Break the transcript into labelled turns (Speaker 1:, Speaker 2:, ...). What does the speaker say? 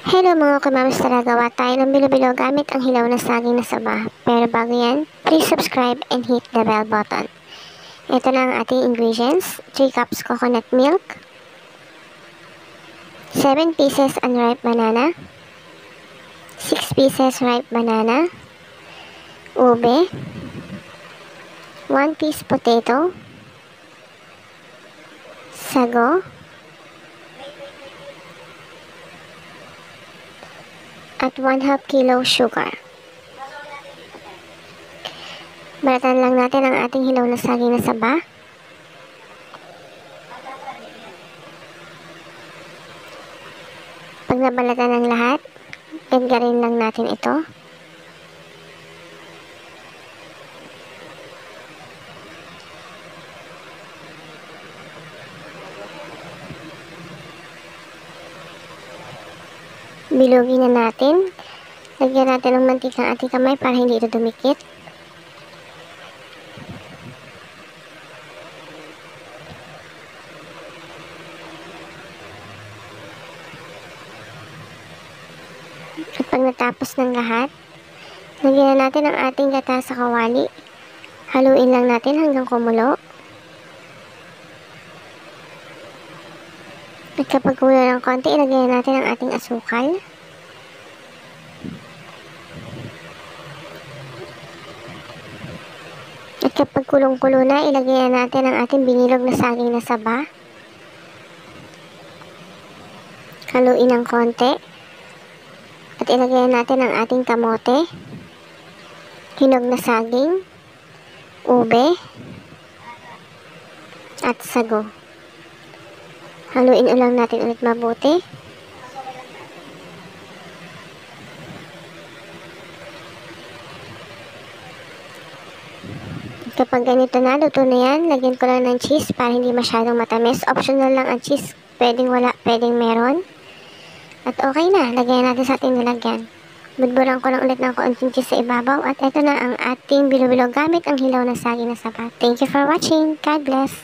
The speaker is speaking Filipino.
Speaker 1: Hello mga kumams, gawa tayo ng bilo-bilo gamit ang hilaw na saging na saba. Pero bago yan, please subscribe and hit the bell button. Ito na ang ating ingredients: 3 cups coconut milk, 7 pieces unripe banana, 6 pieces ripe banana, ube, 1 piece potato, sago, at 1/2 kilo sugar. Balatan lang natin ang ating hilaw na saging na saba. Pag nabalatan ng lahat, garin lang natin ito. Bilugin na natin. Lagyan natin ng mantika ang ating kamay para hindi ito dumikit. At pag natapos ng lahat, lagyan na natin ang ating gata sa kawali. Haluin lang natin hanggang kumulo. At kapag kumulo ng konti, ilagay natin ang ating asukal. At kapag kulong-kulo na, ilagay natin ang ating binilog na saging na saba. Haluin ng konti. At ilagay natin ang ating kamote, hinog na saging, ube, at sago. Haluin ulang natin ulit mabuti. Kapag ganito na, luto na yan, lagyan ko lang ng cheese para hindi masyadong matamis. Optional lang ang cheese. Pwedeng wala, pwedeng meron. At okay na, lagyan natin sa ating nilagyan. Budburan ko lang ulit ng konting cheese sa ibabaw. At ito na ang ating bilo-bilo gamit ang hilaw na saging na saba. Thank you for watching. God bless.